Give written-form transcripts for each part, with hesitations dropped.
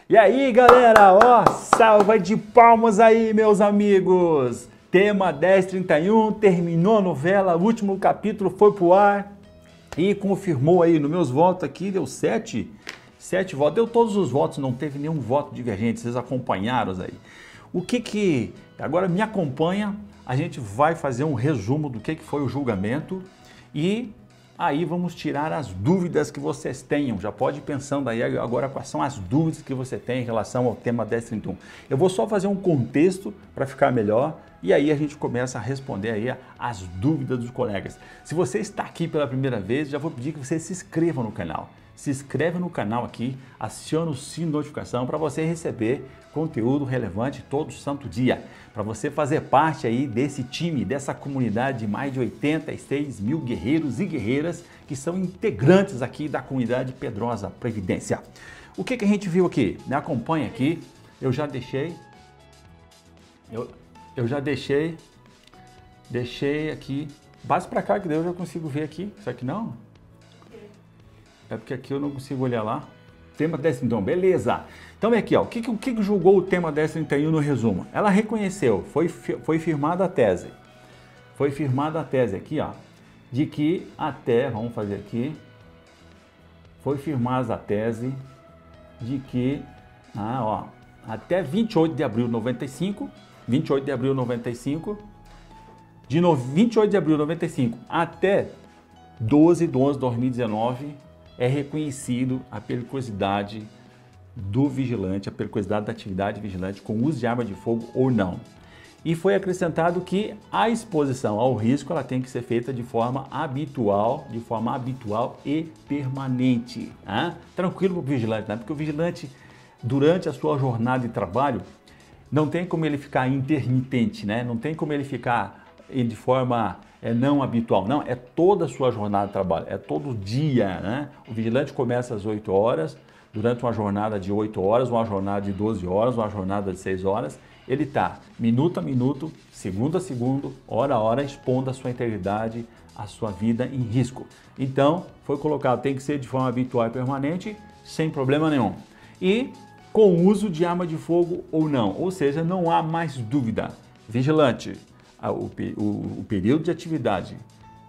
E aí, galera, ó, salva de palmas aí, meus amigos. Tema 1031, terminou a novela, o último capítulo foi pro ar e confirmou aí, nos meus votos aqui, deu 7 votos, deu todos os votos, não teve nenhum voto divergente, vocês acompanharam aí. Agora me acompanha, a gente vai fazer um resumo do que foi o julgamento e aí vamos tirar as dúvidas que vocês tenham. Já pode ir pensando aí agora quais são as dúvidas que você tem em relação ao tema 1031. Eu vou só fazer um contexto para ficar melhor e aí a gente começa a responder aí as dúvidas dos colegas. Se você está aqui pela primeira vez, já vou pedir que você se inscreva no canal. Se inscreve no canal aqui, aciona o sino de notificação para você receber conteúdo relevante todo santo dia. Para você fazer parte aí desse time, dessa comunidade de mais de 86 mil guerreiros e guerreiras que são integrantes aqui da comunidade Pedrosa Previdência. O que a gente viu aqui? Me acompanha aqui, eu já deixei aqui, base para cá que daí eu já consigo ver aqui, isso aqui não? É porque aqui eu não consigo olhar lá. Tema 1031, beleza. Então é aqui, ó, o que julgou o tema 1031 no resumo? Ela reconheceu, foi firmada a tese. Foi firmada a tese aqui, ó, de que até, vamos fazer aqui, foi firmada a tese de que, até 28 de abril de 95, 28 de abril de 95, de 28 de abril de 95 até 12 de 11 de 2019, é reconhecido a periculosidade do vigilante, a periculosidade da atividade vigilante com uso de arma de fogo ou não. E foi acrescentado que a exposição ao risco ela tem que ser feita de forma habitual e permanente. Tranquilo para o vigilante, né? Porque o vigilante, durante a sua jornada de trabalho, não tem como ele ficar intermitente, né? Não tem como ele ficar de forma não habitual, não, é toda a sua jornada de trabalho, é todo dia, né? O vigilante começa às 8 horas, durante uma jornada de 8 horas, uma jornada de 12 horas, uma jornada de 6 horas, ele está minuto a minuto, segundo a segundo, hora a hora, expondo a sua integridade, a sua vida em risco. Então, foi colocado, tem que ser de forma habitual e permanente, sem problema nenhum. E com uso de arma de fogo ou não, ou seja, não há mais dúvida. Vigilante, o período de atividade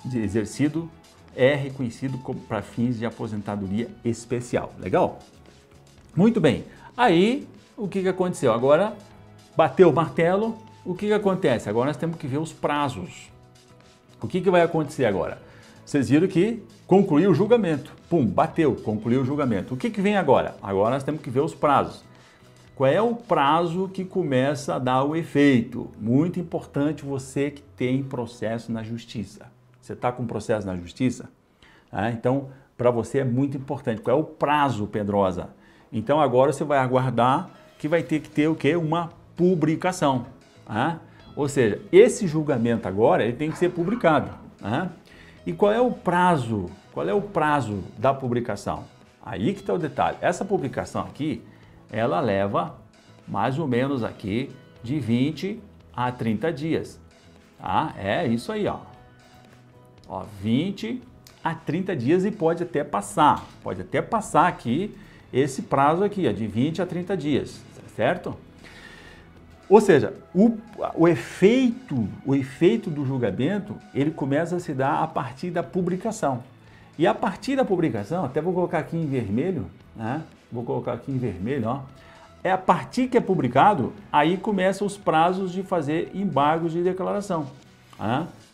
de exercido é reconhecido para fins de aposentadoria especial. Legal? Muito bem. Aí, o que aconteceu? Agora, bateu o martelo, o que acontece? Agora nós temos que ver os prazos. O que vai acontecer agora? Vocês viram que concluiu o julgamento. Pum, bateu, concluiu o julgamento. O que vem agora? Agora nós temos que ver os prazos. Qual é o prazo que começa a dar o efeito? Muito importante você que tem processo na justiça. Você está com processo na justiça? Então, para você é muito importante. Qual é o prazo, Pedrosa? Então, agora você vai aguardar que vai ter que ter o quê? Uma publicação. Ou seja, esse julgamento agora ele tem que ser publicado. E qual é o prazo? Qual é o prazo da publicação? Aí que está o detalhe. Essa publicação aqui, ela leva mais ou menos aqui de 20 a 30 dias. É isso aí, ó. 20 a 30 dias e pode até passar aqui esse prazo aqui, ó, de 20 a 30 dias, certo? Ou seja, o efeito do julgamento, ele começa a se dar a partir da publicação. E a partir da publicação, até vou colocar aqui em vermelho, né? Vou colocar aqui em vermelho, ó. É a partir que é publicado, aí começam os prazos de fazer embargos de declaração.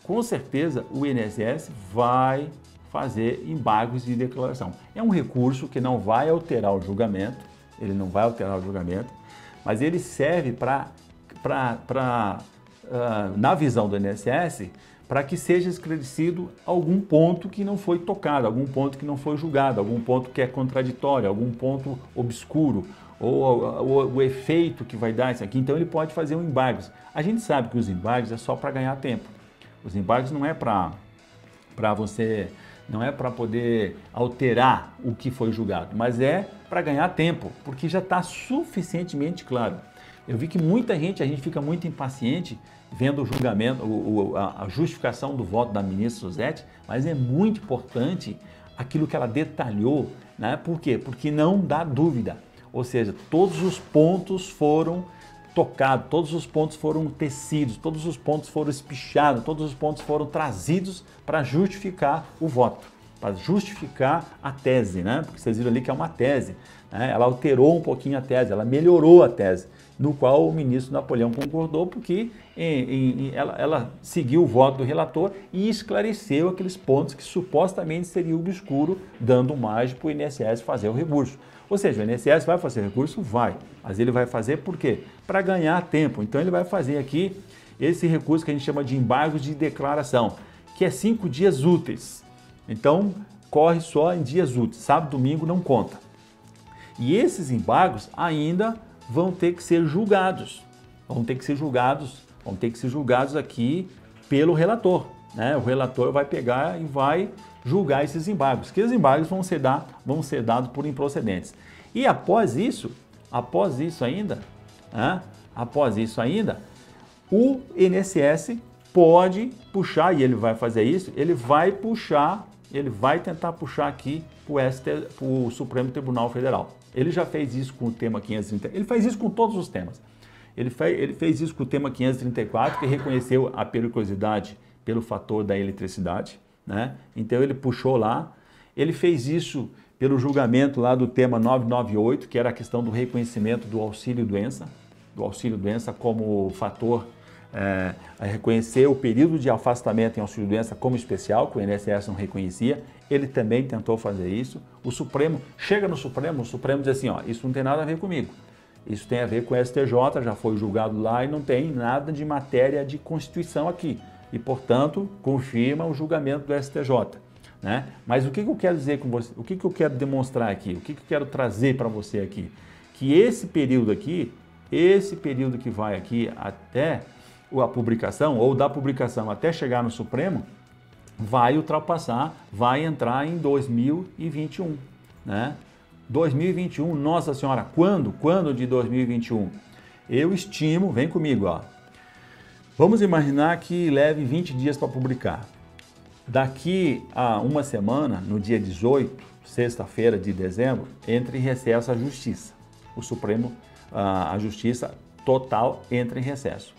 Com certeza o INSS vai fazer embargos de declaração. É um recurso que não vai alterar o julgamento, mas ele serve na visão do INSS, para que seja esclarecido algum ponto que não foi tocado, algum ponto que não foi julgado, algum ponto que é contraditório, algum ponto obscuro, ou o efeito que vai dar isso aqui. Então ele pode fazer um embargo. A gente sabe que os embargos é só para ganhar tempo. Os embargos não é para você, não é para poder alterar o que foi julgado, mas é para ganhar tempo, porque já está suficientemente claro. Eu vi que muita gente, a gente fica muito impaciente vendo o julgamento, a justificação do voto da ministra Suzete, mas é muito importante aquilo que ela detalhou, né? Por quê? Porque não dá dúvida. ou seja, todos os pontos foram tocados, todos os pontos foram tecidos, todos os pontos foram espichados, todos os pontos foram trazidos para justificar o voto, para justificar a tese, né? Porque vocês viram ali que é uma tese, né? Ela alterou um pouquinho a tese, ela melhorou a tese, no qual o ministro Napoleão concordou, porque ela seguiu o voto do relator e esclareceu aqueles pontos que supostamente seria obscuro, dando margem para o INSS fazer o recurso. Ou seja, o INSS vai fazer recurso? Vai. Mas ele vai fazer por quê? Para ganhar tempo. Então ele vai fazer aqui esse recurso que a gente chama de embargos de declaração, que é 5 dias úteis. Então corre só em dias úteis. Sábado, domingo não conta. E esses embargos ainda vão ter que ser julgados. Vão ter que ser julgados aqui pelo relator, né? O relator vai pegar e vai julgar esses embargos, que os embargos vão ser dados por improcedentes. E após isso ainda, o INSS pode puxar, e ele vai fazer isso, ele vai tentar puxar aqui para o Supremo Tribunal Federal. Ele já fez isso com o tema 530, ele faz isso com todos os temas. Ele fez isso com o tema 534, que reconheceu a periculosidade pelo fator da eletricidade, né? Então ele puxou lá. Ele fez isso pelo julgamento lá do tema 998, que era a questão do reconhecimento do auxílio-doença como fator, a reconhecer o período de afastamento em auxílio-doença como especial, que o INSS não reconhecia. Ele também tentou fazer isso. O Supremo, chega no Supremo, o Supremo diz assim, ó, isso não tem nada a ver comigo. Isso tem a ver com o STJ, já foi julgado lá e não tem nada de matéria de Constituição aqui. E, portanto, confirma o julgamento do STJ. Né? Mas o que eu quero dizer com você, o que eu quero demonstrar aqui, o que eu quero trazer para você aqui? Que esse período que vai aqui até a publicação, ou da publicação até chegar no Supremo, vai ultrapassar, vai entrar em 2021, né? 2021, Nossa Senhora, quando? Quando de 2021? Eu estimo, vem comigo, ó. Vamos imaginar que leve 20 dias para publicar. Daqui a uma semana, no dia 18, sexta-feira de dezembro, entra em recesso a Justiça. O Supremo, a Justiça total entra em recesso.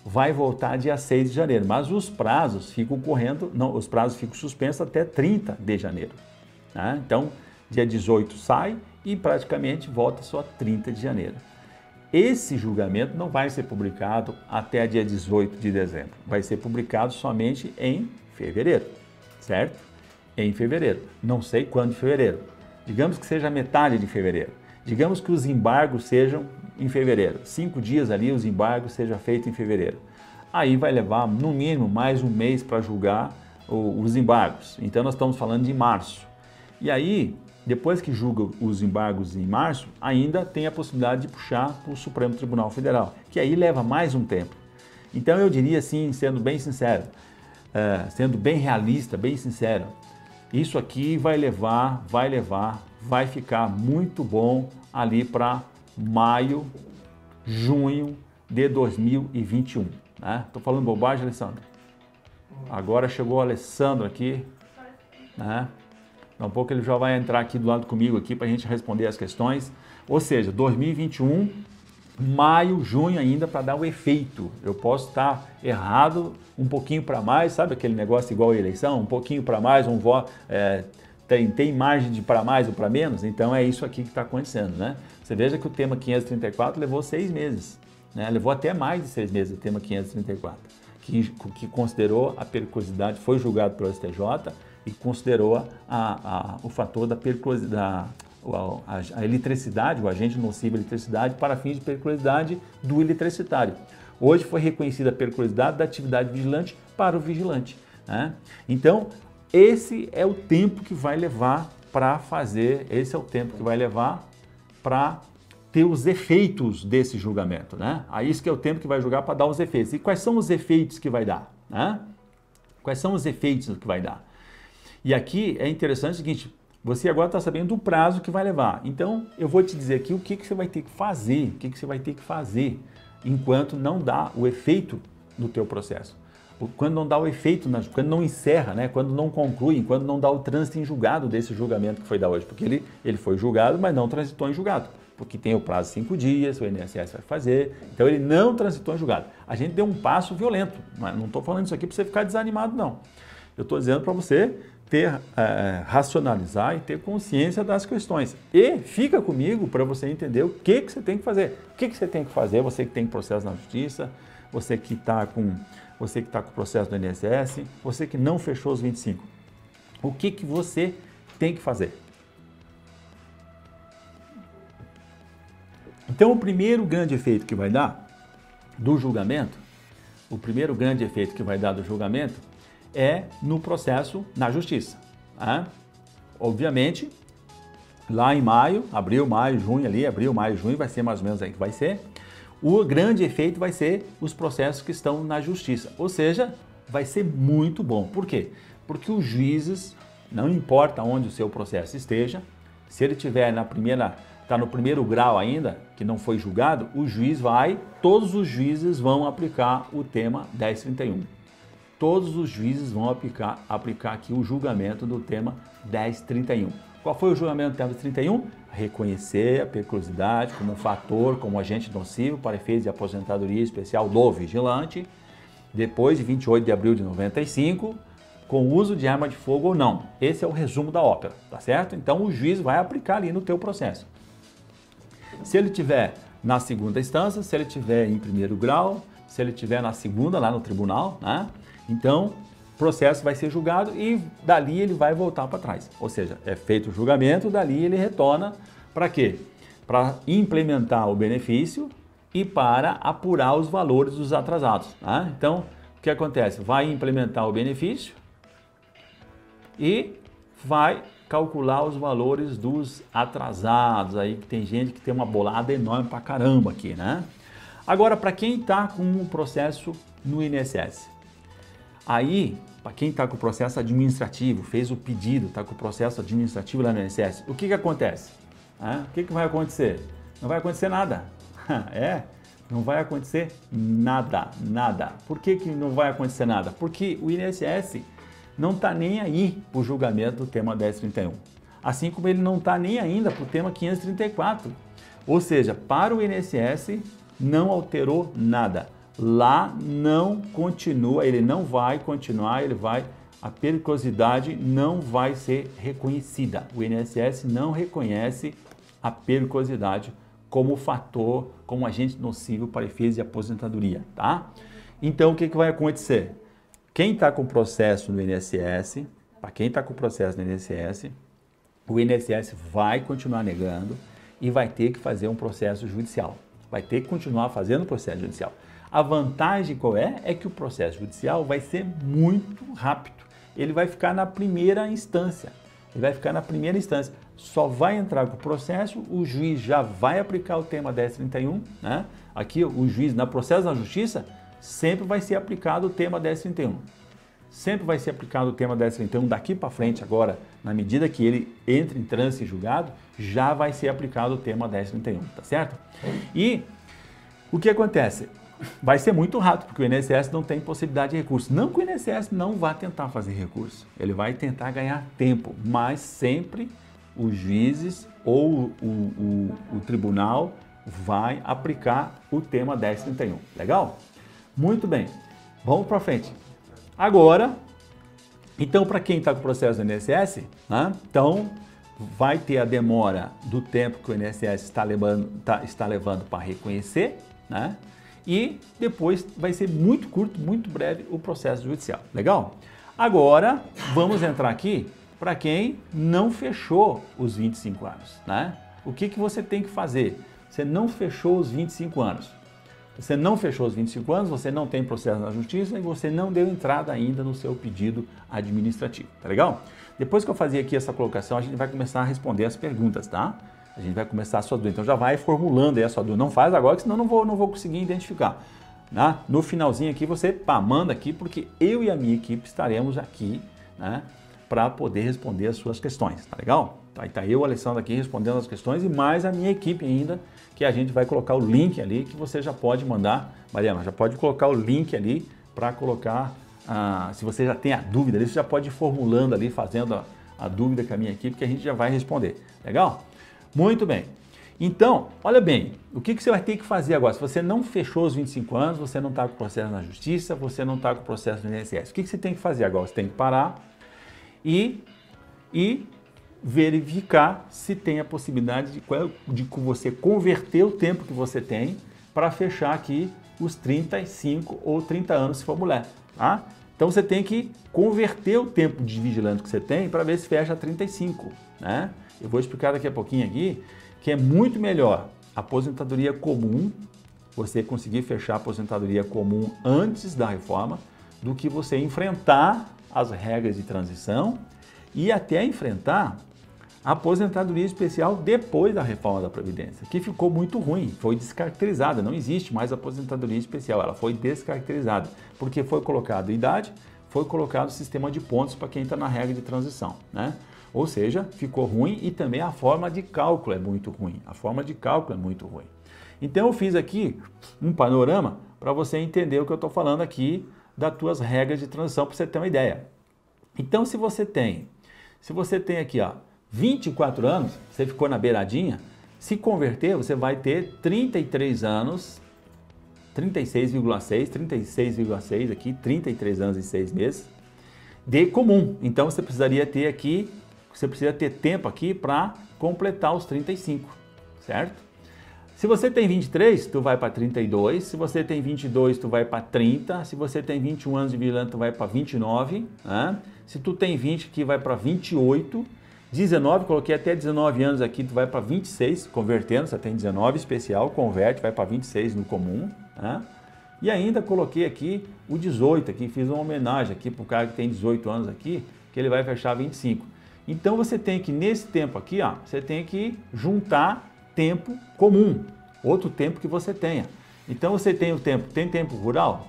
Vai voltar dia 6 de janeiro, mas os prazos ficam correndo, não, os prazos ficam suspensos até 30 de janeiro. Né? Então, dia 18 sai e praticamente volta só 30 de janeiro. Esse julgamento não vai ser publicado até dia 18 de dezembro. Vai ser publicado somente em fevereiro, certo? Em fevereiro. Não sei quando de fevereiro. Digamos que seja metade de fevereiro. Digamos que os embargos sejam em fevereiro. 5 dias ali os embargos sejam feitos em fevereiro. Aí vai levar no mínimo mais um mês para julgar os embargos. Então nós estamos falando de março. E aí, depois que julga os embargos em março, ainda tem a possibilidade de puxar para o Supremo Tribunal Federal, que aí leva mais um tempo. Então eu diria assim, sendo bem sincero, sendo bem realista, bem sincero, isso aqui vai ficar muito bom ali para maio, junho de 2021. Né? Tô falando bobagem, Alessandro? Agora chegou o Alessandro aqui, né? Daqui a pouco ele já vai entrar aqui do lado comigo aqui para a gente responder as questões. Ou seja, 2021, maio, junho ainda para dar o efeito. Eu posso estar errado um pouquinho para mais, sabe aquele negócio igual a eleição? Um pouquinho para mais, um voto, tem margem de para mais ou para menos? Então é isso aqui que está acontecendo, né? Você veja que o tema 534 levou 6 meses, né? Levou até mais de 6 meses o tema 534, que considerou a periculosidade, foi julgado pelo STJ, e considerou o fator da periculosidade, a eletricidade, o agente nocivo à eletricidade para fins de periculosidade do eletricitário. Hoje foi reconhecida a periculosidade da atividade vigilante para o vigilante. Né? Então, esse é o tempo que vai levar para fazer, ter os efeitos desse julgamento. Né? Aí isso que é o tempo que vai julgar para dar os efeitos. E quais são os efeitos que vai dar? Né? Quais são os efeitos que vai dar? E aqui é interessante o seguinte, você agora está sabendo do prazo que vai levar. Então, eu vou te dizer aqui o que você vai ter que fazer, enquanto não dá o efeito no teu processo. Quando não dá o efeito, quando não encerra, né? Quando não conclui, quando não dá o trânsito em julgado desse julgamento que foi da hoje. Porque ele foi julgado, mas não transitou em julgado. porque tem o prazo de 5 dias, o INSS vai fazer, então ele não transitou em julgado. A gente deu um passo violento, mas não estou falando isso aqui para você ficar desanimado, não. Eu estou dizendo para você racionalizar e ter consciência das questões. E fica comigo para você entender o que você tem que fazer. O que você tem que fazer, você que tem processo na justiça, você que está com o processo do INSS, você que não fechou os 25. O que você tem que fazer? Então, o primeiro grande efeito que vai dar do julgamento, é no processo na justiça. Tá? Obviamente, lá em maio, abril, maio, junho, vai ser mais ou menos aí que vai ser. O grande efeito vai ser os processos que estão na justiça, ou seja, vai ser muito bom. Por quê? Porque os juízes, não importa onde o seu processo esteja, se ele estiver está no primeiro grau ainda, que não foi julgado, todos os juízes vão aplicar o tema 1031. Todos os juízes vão aplicar aqui o julgamento do tema 1031. Qual foi o julgamento do tema 1031? Reconhecer a periculosidade como um fator, como agente nocivo para efeitos de aposentadoria especial do vigilante, depois de 28 de abril de 95, com uso de arma de fogo ou não. Esse é o resumo da ópera, tá certo? Então o juiz vai aplicar ali no teu processo. Se ele tiver na segunda instância, se ele tiver em primeiro grau, se ele tiver na segunda, lá no tribunal, né? Então, o processo vai ser julgado e dali ele vai voltar para trás. Ou seja, é feito o julgamento, dali ele retorna para quê? Para implementar o benefício e para apurar os valores dos atrasados. Né? Então, o que acontece? Vai implementar o benefício e vai calcular os valores dos atrasados. Aí que tem gente que tem uma bolada enorme pra caramba aqui, né? Agora, para quem está com um processo no INSS, aí, para quem está com o processo administrativo, fez o pedido, está com o processo administrativo lá no INSS, o que acontece? O que vai acontecer? Não vai acontecer nada. Não vai acontecer nada. Por que não vai acontecer nada? Porque o INSS não está nem aí para o julgamento do tema 1031. Assim como ele não está nem ainda para o tema 534. Ou seja, para o INSS não alterou nada. Lá não continua, ele não vai continuar, a periculosidade não vai ser reconhecida. O INSS não reconhece a periculosidade como fator, como agente nocivo para efeitos de aposentadoria, tá? Então, o que vai acontecer? Quem está com processo no INSS, para quem está com processo no INSS, o INSS vai continuar negando e vai ter que fazer um processo judicial. Vai ter que continuar fazendo o processo judicial. A vantagem qual é? É que o processo judicial vai ser muito rápido. Ele vai ficar na primeira instância. Só vai entrar com o processo, o juiz já vai aplicar o tema 1031, né? Aqui o juiz, no processo da justiça, sempre vai ser aplicado o tema 1031. Sempre vai ser aplicado o tema 1031 daqui para frente agora, na medida que ele entra em trânsito julgado, já vai ser aplicado o tema 1031, tá certo? E o que acontece? Vai ser muito rápido, porque o INSS não tem possibilidade de recurso. Não que o INSS não vá tentar fazer recurso, ele vai tentar ganhar tempo, mas sempre os juízes ou o tribunal vai aplicar o tema 1031. Legal? Muito bem, vamos para frente. Agora, então para quem está com o processo do INSS, né, então vai ter a demora do tempo que o INSS está levando para reconhecer, né? E depois vai ser muito curto, muito breve o processo judicial. Legal? Agora, vamos entrar aqui para quem não fechou os 25 anos, né? O que você tem que fazer? Você não fechou os 25 anos. Você não fechou os 25 anos, você não tem processo na justiça e você não deu entrada ainda no seu pedido administrativo, tá legal? Depois que eu fazer aqui essa colocação, a gente vai começar a responder as perguntas, tá? A gente vai começar a sua dúvida, então já vai formulando aí a sua dúvida. Não faz agora, que senão não vou conseguir identificar. Tá? No finalzinho aqui, você manda aqui, porque eu e a minha equipe estaremos aqui, né, para poder responder as suas questões, tá legal? Tá eu, Alessandro, aqui respondendo as questões e mais a minha equipe ainda, que a gente vai colocar o link ali, que você já pode mandar, Mariana, já pode colocar o link ali para colocar, se você já tem a dúvida ali, você já pode ir formulando ali, fazendo a dúvida com a minha equipe, que a gente já vai responder, legal? Muito bem. Então, olha bem, o que você vai ter que fazer agora? Se você não fechou os 25 anos, você não está com processo na justiça, você não está com processo no INSS, o que você tem que fazer agora? Você tem que parar e verificar se tem a possibilidade de você converter o tempo que você tem para fechar aqui os 35 ou 30 anos se for mulher, tá? Então você tem que converter o tempo de vigilante que você tem para ver se fecha 35, né? Eu vou explicar daqui a pouquinho aqui que é muito melhor a aposentadoria comum, você conseguir fechar a aposentadoria comum antes da reforma, do que você enfrentar as regras de transição e até enfrentar a aposentadoria especial depois da reforma da Previdência, que ficou muito ruim, foi descaracterizada, não existe mais aposentadoria especial, ela foi descaracterizada, porque foi colocado idade, foi colocado sistema de pontos para quem está na regra de transição, né? Ou seja, ficou ruim e também a forma de cálculo é muito ruim. Então eu fiz aqui um panorama para você entender o que eu estou falando aqui das tuas regras de transição, para você ter uma ideia. Então se você tem aqui, ó, 24 anos, você ficou na beiradinha, se converter você vai ter 33 anos, 36,6 aqui, 33 anos e 6 meses de comum. Então você precisaria ter aqui, você precisa ter tempo aqui para completar os 35, certo? Se você tem 23, tu vai para 32, se você tem 22, tu vai para 30, se você tem 21 anos de vigilante, tu vai para 29, né? Se tu tem 20 aqui, vai para 28, 19, coloquei até 19 anos aqui, tu vai para 26, convertendo, você tem 19 especial, converte, vai para 26 no comum, né? E ainda coloquei aqui o 18 aqui, fiz uma homenagem aqui para o cara que tem 18 anos aqui, que ele vai fechar 25. Então você tem que, nesse tempo aqui, ó, você tem que juntar tempo comum, outro tempo que você tenha. Então você tem tempo rural?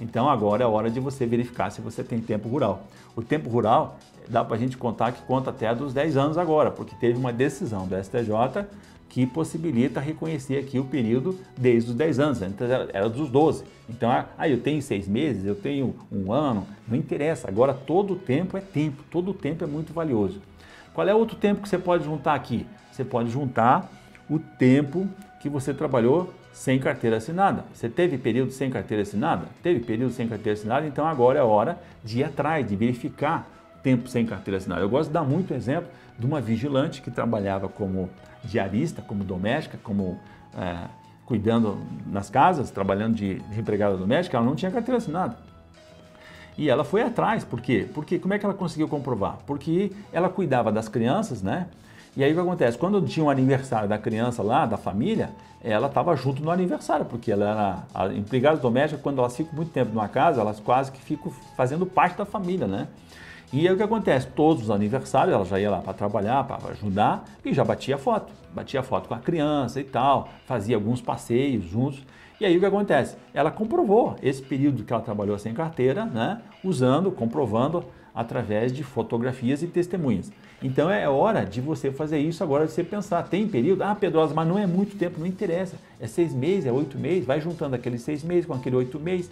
Então agora é a hora de você verificar se você tem tempo rural. O tempo rural dá para a gente contar que conta até dos 10 anos agora, porque teve uma decisão do STJ que possibilita reconhecer aqui o período desde os 10 anos, antes era dos 12. Então, eu tenho 6 meses, eu tenho 1 ano, não interessa, agora todo tempo é tempo, todo tempo é muito valioso. Qual é outro tempo que você pode juntar aqui? Você pode juntar o tempo que você trabalhou sem carteira assinada. Você teve período sem carteira assinada? Teve período sem carteira assinada, então agora é a hora de ir atrás, de verificar tempo sem carteira assinada. Eu gosto de dar muito exemplo de uma vigilante que trabalhava como diarista, como doméstica, como cuidando nas casas, trabalhando de empregada doméstica, ela não tinha carteira assinada. E ela foi atrás, por quê? Porque como é que ela conseguiu comprovar? Porque ela cuidava das crianças, né? E aí o que acontece? Quando tinha um aniversário da criança lá, da família, ela estava junto no aniversário, porque ela era a empregada doméstica, quando elas ficam muito tempo numa casa, elas quase que ficam fazendo parte da família, né? E aí o que acontece? Todos os aniversários ela já ia lá para trabalhar, para ajudar e já batia foto com a criança e tal, fazia alguns passeios juntos. E aí o que acontece? Ela comprovou esse período que ela trabalhou sem carteira, né? Comprovando através de fotografias e testemunhas. Então é hora de você fazer isso agora, de você pensar, tem período? Ah, Pedrosa, mas não é muito tempo, não interessa. É 6 meses, é 8 meses, vai juntando aqueles 6 meses com aquele 8 meses,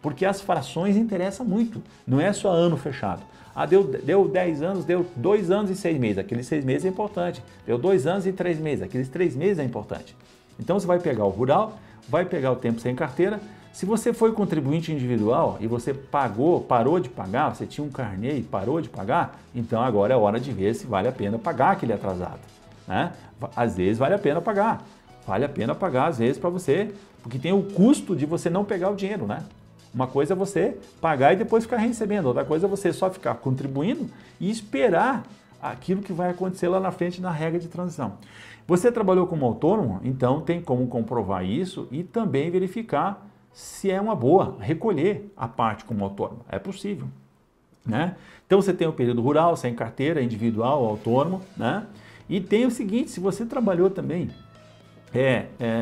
porque as frações interessam muito, não é só ano fechado. Ah, deu 10 anos, deu 2 anos e 6 meses, aqueles 6 meses é importante. Deu 2 anos e 3 meses, aqueles 3 meses é importante. Então você vai pegar o rural, vai pegar o tempo sem carteira. Se você foi contribuinte individual e você parou de pagar, você tinha um carnê e parou de pagar, então agora é hora de ver se vale a pena pagar aquele atrasado, né? Às vezes vale a pena pagar às vezes para você, porque tem o custo de você não pegar o dinheiro, né? Uma coisa é você pagar e depois ficar recebendo, outra coisa é você só ficar contribuindo e esperar aquilo que vai acontecer lá na frente na regra de transição. Você trabalhou como autônomo, então tem como comprovar isso e também verificar se é uma boa recolher a parte como autônomo. É possível, né? Então você tem o período rural, sem carteira, individual, autônomo, né? E tem o seguinte, se você trabalhou também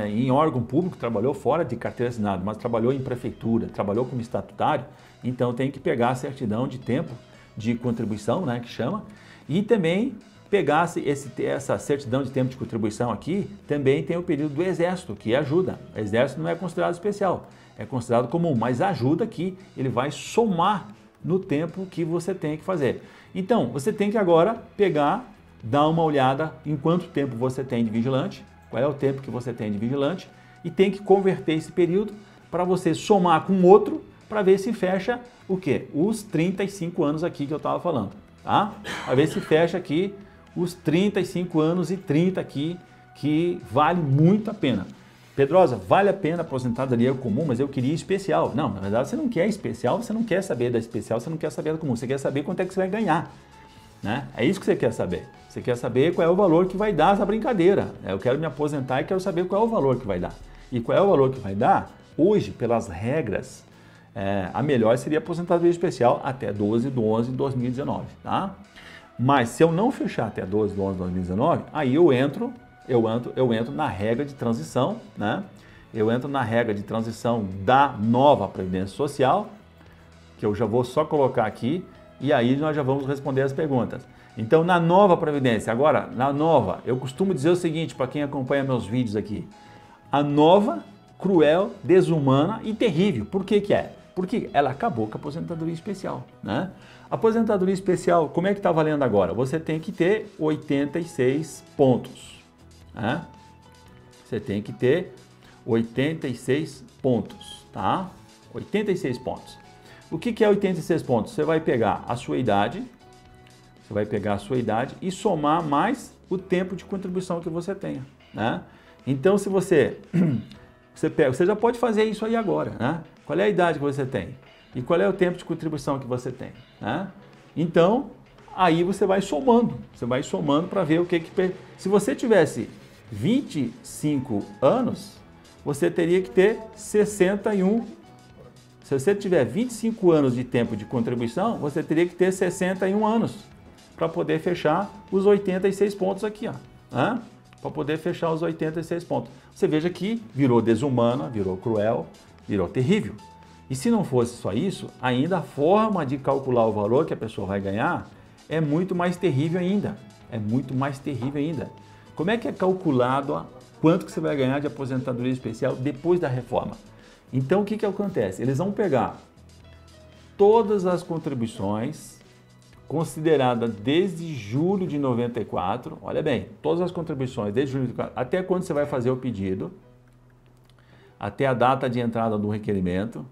em órgão público, trabalhou fora de carteira assinada, mas trabalhou em prefeitura, trabalhou como estatutário, então tem que pegar a certidão de tempo de contribuição, né, que chama, e também pegar essa certidão de tempo de contribuição aqui, também tem o período do Exército, que ajuda. O Exército não é considerado especial, é considerado comum, mas ajuda que ele vai somar no tempo que você tem que fazer. Então, você tem que agora pegar, dar uma olhada em quanto tempo você tem de vigilante, qual é o tempo que você tem de vigilante e tem que converter esse período para você somar com outro para ver se fecha o quê? Os 35 anos aqui que eu estava falando, tá? Para ver se fecha aqui os 35 anos e 30 aqui, que vale muito a pena. Pedrosa, vale a pena a aposentadoria comum, mas eu queria especial. Não, na verdade você não quer especial, você não quer saber da especial, você não quer saber da comum, você quer saber quanto é que você vai ganhar. Né? É isso que você quer saber. Você quer saber qual é o valor que vai dar essa brincadeira. Eu quero me aposentar e quero saber qual é o valor que vai dar. E qual é o valor que vai dar? Hoje, pelas regras, a melhor seria a aposentadoria especial até 12/11/2019. Tá? Mas se eu não fechar até 12/11/2019, aí eu entro na regra de transição, né? Eu entro na regra de transição da nova Previdência Social, que eu já vou só colocar aqui, e aí nós já vamos responder as perguntas. Então, na nova Previdência, agora, na nova, eu costumo dizer o seguinte para quem acompanha meus vídeos aqui. A nova, cruel, desumana e terrível. Por que que é? Porque ela acabou com a aposentadoria especial, né? A aposentadoria especial, como é que está valendo agora? Você tem que ter 86 pontos. Né? Você tem que ter 86 pontos, tá? 86 pontos. O que é 86 pontos? Você vai pegar a sua idade, e somar mais o tempo de contribuição que você tenha, né? Então, se você já pode fazer isso aí agora, né? Qual é a idade que você tem? E qual é o tempo de contribuição que você tem, né? Então, aí você vai somando para ver o que se você tivesse 25 anos, você teria que ter 61. Se você tiver 25 anos de tempo de contribuição, você teria que ter 61 anos para poder fechar os 86 pontos aqui, ó, né? Para poder fechar os 86 pontos. Você veja que virou desumana, virou cruel, virou terrível. E se não fosse só isso, ainda a forma de calcular o valor que a pessoa vai ganhar é muito mais terrível ainda. Como é que é calculado quanto que você vai ganhar de aposentadoria especial depois da reforma? Então, o que acontece? Eles vão pegar todas as contribuições consideradas desde julho de 94, olha bem, todas as contribuições desde julho de 94, até quando você vai fazer o pedido, até a data de entrada do requerimento,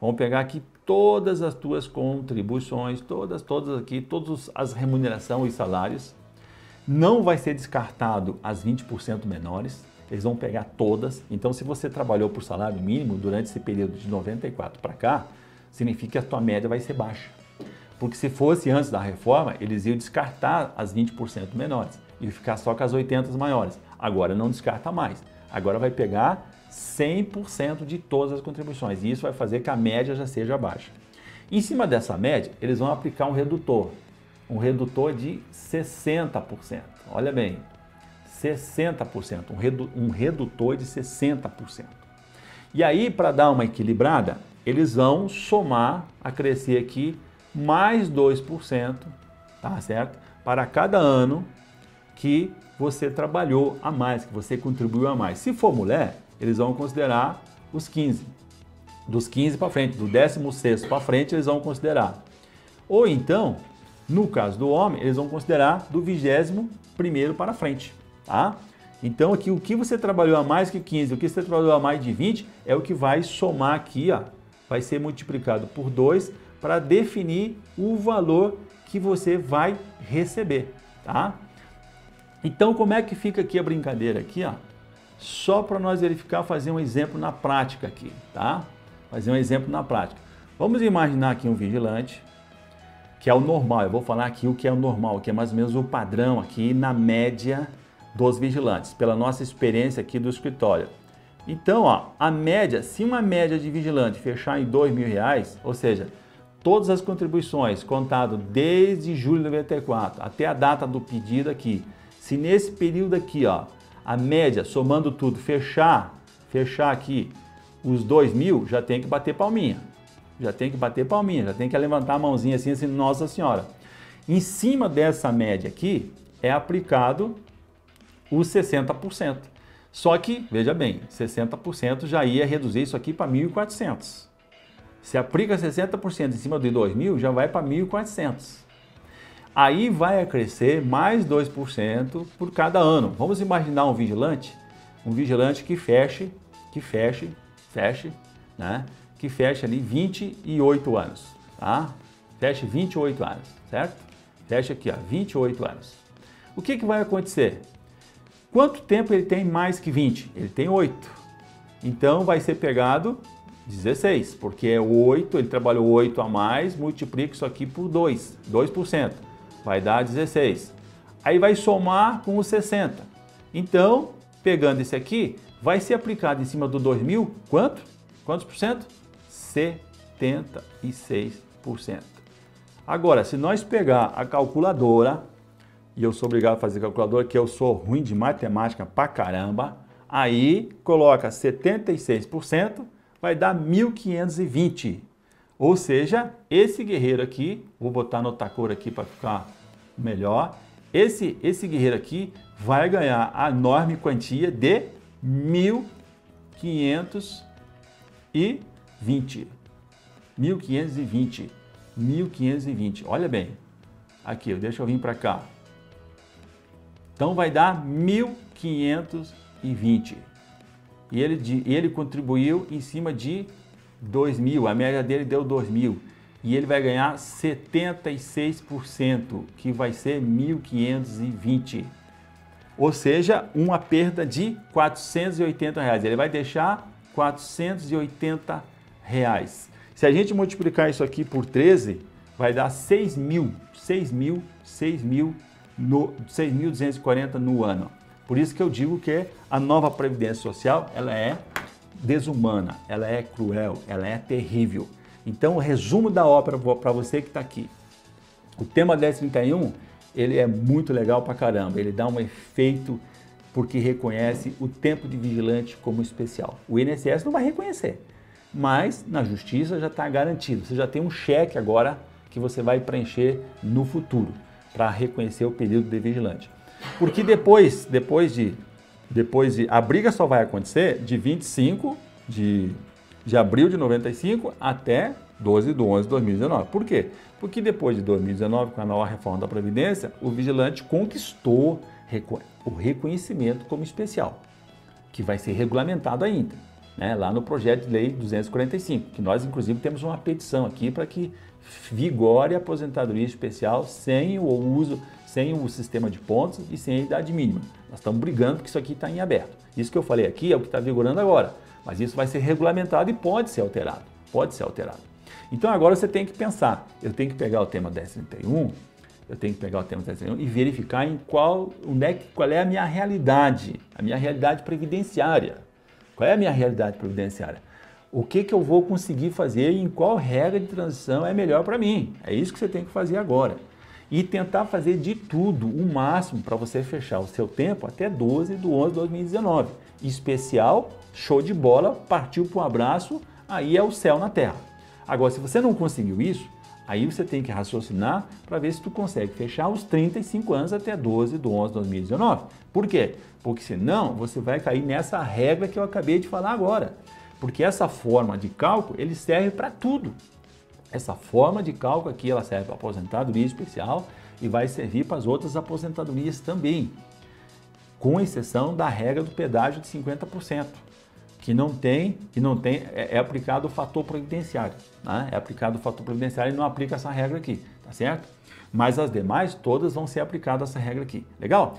vão pegar aqui todas as tuas contribuições, todas aqui, todas as remunerações e salários. Não vai ser descartado as 20% menores, eles vão pegar todas. Então, se você trabalhou por salário mínimo durante esse período de 94 para cá, significa que a tua média vai ser baixa. Porque se fosse antes da reforma, eles iam descartar as 20% menores e ficar só com as 80 maiores. Agora não descarta mais. Agora vai pegar 100% de todas as contribuições e isso vai fazer que a média já seja baixa. Em cima dessa média, eles vão aplicar um redutor de 60%. Olha bem, 60%, um redutor de 60%. E aí, para dar uma equilibrada, eles vão somar, acrescer aqui, mais 2%, tá certo? Para cada ano que você trabalhou a mais, que você contribuiu a mais. Se for mulher, eles vão considerar os 15. Dos 15 para frente, do 16º para frente, eles vão considerar. Ou então, no caso do homem, eles vão considerar do 21º para frente, tá? Então, aqui, o que você trabalhou a mais que 15, o que você trabalhou a mais de 20, é o que vai somar aqui, ó, vai ser multiplicado por 2 para definir o valor que você vai receber, tá? Então, como é que fica aqui a brincadeira aqui, ó? Só para nós verificar, fazer um exemplo na prática aqui, tá? Fazer um exemplo na prática. Vamos imaginar aqui um vigilante, que é o normal. Eu vou falar aqui o que é o normal, que é mais ou menos o padrão aqui na média dos vigilantes, pela nossa experiência aqui do escritório. Então, ó, a média, se uma média de vigilante fechar em R$2.000, ou seja, todas as contribuições contado desde julho de 94 até a data do pedido aqui, se nesse período aqui, ó, a média, somando tudo, fechar aqui os 2.000, já tem que bater palminha. Já tem que levantar a mãozinha assim, Nossa Senhora. Em cima dessa média aqui, é aplicado os 60%. Só que, veja bem, 60% já ia reduzir isso aqui para 1.400. Se aplica 60% em cima de 2.000, já vai para 1.400. Aí vai crescer mais 2% por cada ano. Vamos imaginar um vigilante um vigilante que feche, né? Que feche ali 28 anos, tá? Feche 28 anos, certo? Fecha aqui, ó, 28 anos. O que vai acontecer? Quanto tempo ele tem mais que 20? Ele tem 8. Então vai ser pegado 16, porque é 8, ele trabalhou 8 a mais, multiplica isso aqui por 2%. Vai dar 16. Aí vai somar com os 60. Então, pegando esse aqui, vai ser aplicado em cima do 2.000, quanto? Quantos por cento? 76%. Agora, se nós pegar a calculadora, e eu sou obrigado a fazer calculadora, que eu sou ruim de matemática pra caramba, aí coloca 76%, vai dar 1.520. Ou seja, esse guerreiro aqui, vou botar no outra cor aqui para ficar melhor, esse guerreiro aqui vai ganhar a enorme quantia de 1.520. 1.520. Olha bem. Aqui, deixa eu vir para cá. Então vai dar 1.520. E ele contribuiu em cima de 2.000. A média dele deu 2.000. E ele vai ganhar 76%, que vai ser 1.520. Ou seja, uma perda de R$ 480. Ele vai deixar R$ 480. Se a gente multiplicar isso aqui por 13, vai dar 6.240 no ano. Por isso que eu digo que a nova Previdência Social, ela é desumana, ela é cruel, ela é terrível. Então, o resumo da ópera para você que está aqui. O tema 1031, ele é muito legal pra caramba. Ele dá um efeito porque reconhece o tempo de vigilante como especial. O INSS não vai reconhecer, mas na Justiça já está garantido. Você já tem um cheque agora que você vai preencher no futuro para reconhecer o período de vigilante. Porque depois a briga só vai acontecer de 25 de abril de 95 até 12 de 11 de 2019. Por quê? Porque depois de 2019, com a nova reforma da Previdência, o vigilante conquistou o reconhecimento como especial, que vai ser regulamentado ainda, né, lá no projeto de lei 245, que nós inclusive temos uma petição aqui para que vigore a aposentadoria especial sem o sistema de pontos e sem a idade mínima. Nós estamos brigando porque isso aqui está em aberto. Isso que eu falei aqui é o que está vigorando agora, mas isso vai ser regulamentado e pode ser alterado. Então agora você tem que pensar, eu tenho que pegar o tema 1031, e verificar em qual é a minha realidade previdenciária. Qual é a minha realidade previdenciária? O que eu vou conseguir fazer e em qual regra de transição é melhor para mim? É isso que você tem que fazer agora. E tentar fazer de tudo, o máximo, para você fechar o seu tempo até 12 de 11 de 2019. Especial, show de bola, partiu para um abraço, aí é o céu na terra. Agora, se você não conseguiu isso, aí você tem que raciocinar para ver se tu consegue fechar os 35 anos até 12 de 11 de 2019. Por quê? Porque senão você vai cair nessa regra que eu acabei de falar agora. Porque essa forma de cálculo, ele serve para tudo. Essa forma de cálculo aqui, ela serve para aposentadoria especial e vai servir para as outras aposentadorias também. Com exceção da regra do pedágio de 50%. Que é aplicado o fator previdenciário, né? É aplicado o fator previdenciário e não aplica essa regra aqui, tá certo? Mas as demais, todas vão ser aplicadas essa regra aqui, legal?